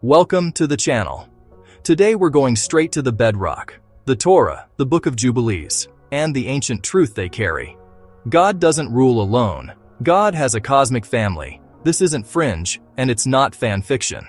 Welcome to the channel. Today we're going straight to the bedrock, the Torah, the Book of Jubilees, and the ancient truth they carry. God doesn't rule alone. God has a cosmic family. This isn't fringe, and it's not fan fiction.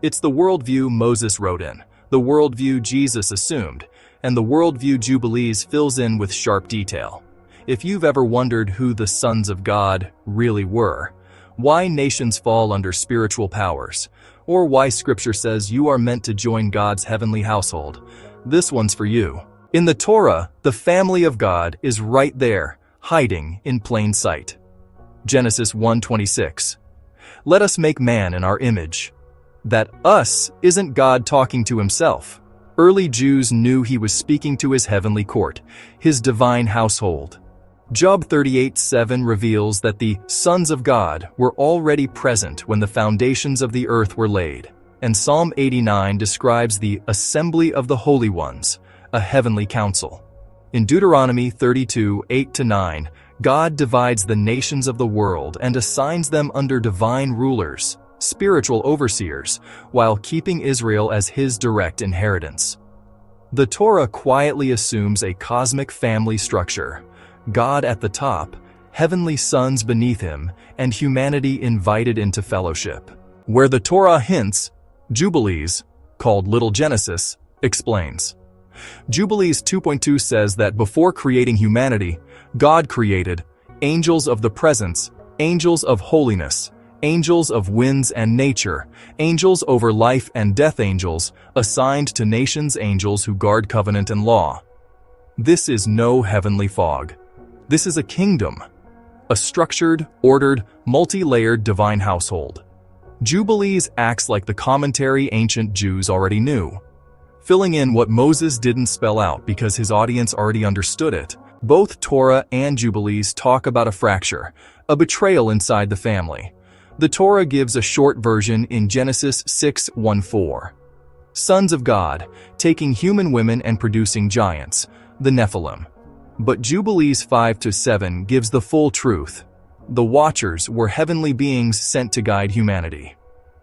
It's the worldview Moses wrote in, the worldview Jesus assumed, and the worldview Jubilees fills in with sharp detail. If you've ever wondered who the sons of God really were, why nations fall under spiritual powers, or why Scripture says you are meant to join God's heavenly household, this one's for you. In the Torah, the family of God is right there, hiding in plain sight. Genesis 1:26. Let us make man in our image. That us isn't God talking to himself. Early Jews knew he was speaking to his heavenly court, his divine household. Job 38:7 reveals that the sons of God were already present when the foundations of the earth were laid, and Psalm 89 describes the assembly of the holy ones, a heavenly council. In Deuteronomy 32:8-9, God divides the nations of the world and assigns them under divine rulers, spiritual overseers, while keeping Israel as his direct inheritance. The Torah quietly assumes a cosmic family structure. God at the top, heavenly sons beneath him, and humanity invited into fellowship. Where the Torah hints, Jubilees, called Little Genesis, explains. Jubilees 2.2 says that before creating humanity, God created angels of the presence, angels of holiness, angels of winds and nature, angels over life and death, angels assigned to nations, angels who guard covenant and law. This is no heavenly fog. This is a kingdom, a structured, ordered, multi-layered divine household. Jubilees acts like the commentary ancient Jews already knew, filling in what Moses didn't spell out because his audience already understood it. Both Torah and Jubilees talk about a fracture, a betrayal inside the family. The Torah gives a short version in Genesis 6:1-4. Sons of God, taking human women and producing giants, the Nephilim. But Jubilees 5-7 gives the full truth. The Watchers were heavenly beings sent to guide humanity.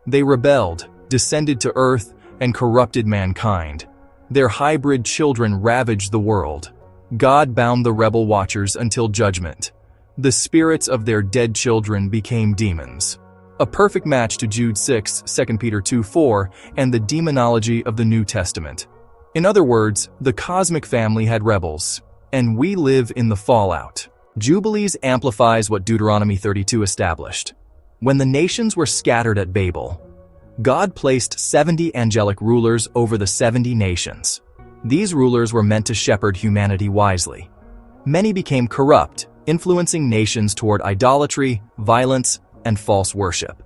They rebelled, descended to earth, and corrupted mankind. Their hybrid children ravaged the world. God bound the rebel Watchers until judgment. The spirits of their dead children became demons. A perfect match to Jude 6, 2 Peter 2:4, and the demonology of the New Testament. In other words, the cosmic family had rebels, and we live in the fallout. Jubilees amplifies what Deuteronomy 32 established. When the nations were scattered at Babel, God placed 70 angelic rulers over the 70 nations. These rulers were meant to shepherd humanity wisely. Many became corrupt, influencing nations toward idolatry, violence, and false worship.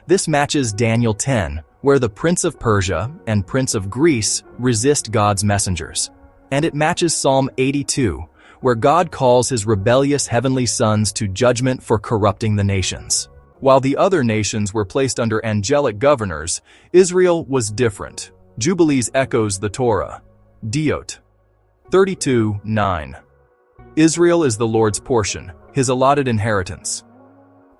This matches Daniel 10, where the Prince of Persia and Prince of Greece resist God's messengers. And it matches Psalm 82, where God calls his rebellious heavenly sons to judgment for corrupting the nations. While the other nations were placed under angelic governors, Israel was different. Jubilees echoes the Torah. Diot 32:9. Israel is the Lord's portion, his allotted inheritance.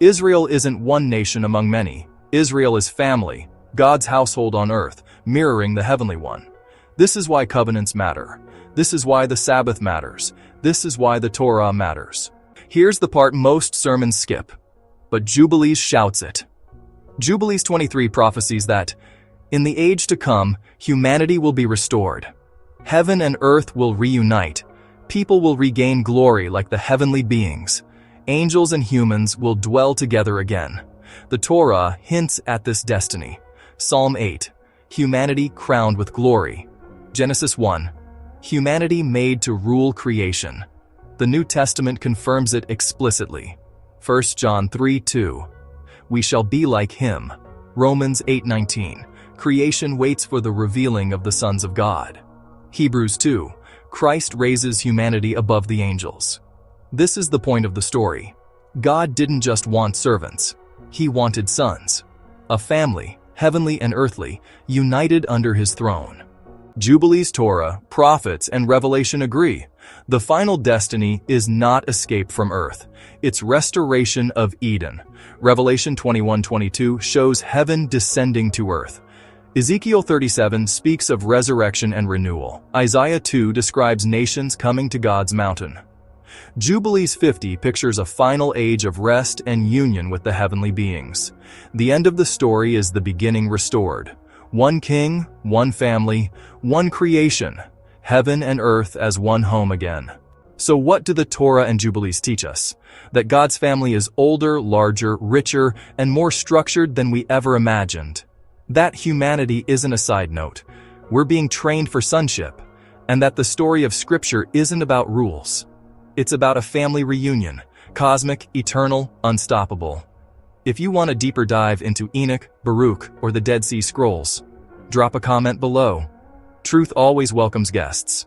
Israel isn't one nation among many. Israel is family, God's household on earth, mirroring the heavenly one. This is why covenants matter. This is why the Sabbath matters. This is why the Torah matters. Here's the part most sermons skip, but Jubilees shouts it. Jubilees 23 prophesies that, in the age to come, humanity will be restored. Heaven and earth will reunite. People will regain glory like the heavenly beings. Angels and humans will dwell together again. The Torah hints at this destiny. Psalm 8, humanity crowned with glory. Genesis 1, humanity made to rule creation. The New Testament confirms it explicitly. 1 John 3:2, we shall be like him. Romans 8:19, creation waits for the revealing of the sons of God. Hebrews 2, Christ raises humanity above the angels. This is the point of the story. God didn't just want servants. He wanted sons. A family, heavenly and earthly, united under his throne. Jubilees, Torah, prophets, and Revelation agree. The final destiny is not escape from earth. It's restoration of Eden. Revelation 21:22 shows heaven descending to earth. Ezekiel 37 speaks of resurrection and renewal. Isaiah 2 describes nations coming to God's mountain. Jubilees 50 pictures a final age of rest and union with the heavenly beings. The end of the story is the beginning restored. One king, one family, one creation, heaven and earth as one home again. So what do the Torah and Jubilees teach us? That God's family is older, larger, richer, and more structured than we ever imagined. That humanity isn't a side note. We're being trained for sonship, and that the story of Scripture isn't about rules. It's about a family reunion, cosmic, eternal, unstoppable. If you want a deeper dive into Enoch, Baruch, or the Dead Sea Scrolls, drop a comment below. Truth always welcomes guests.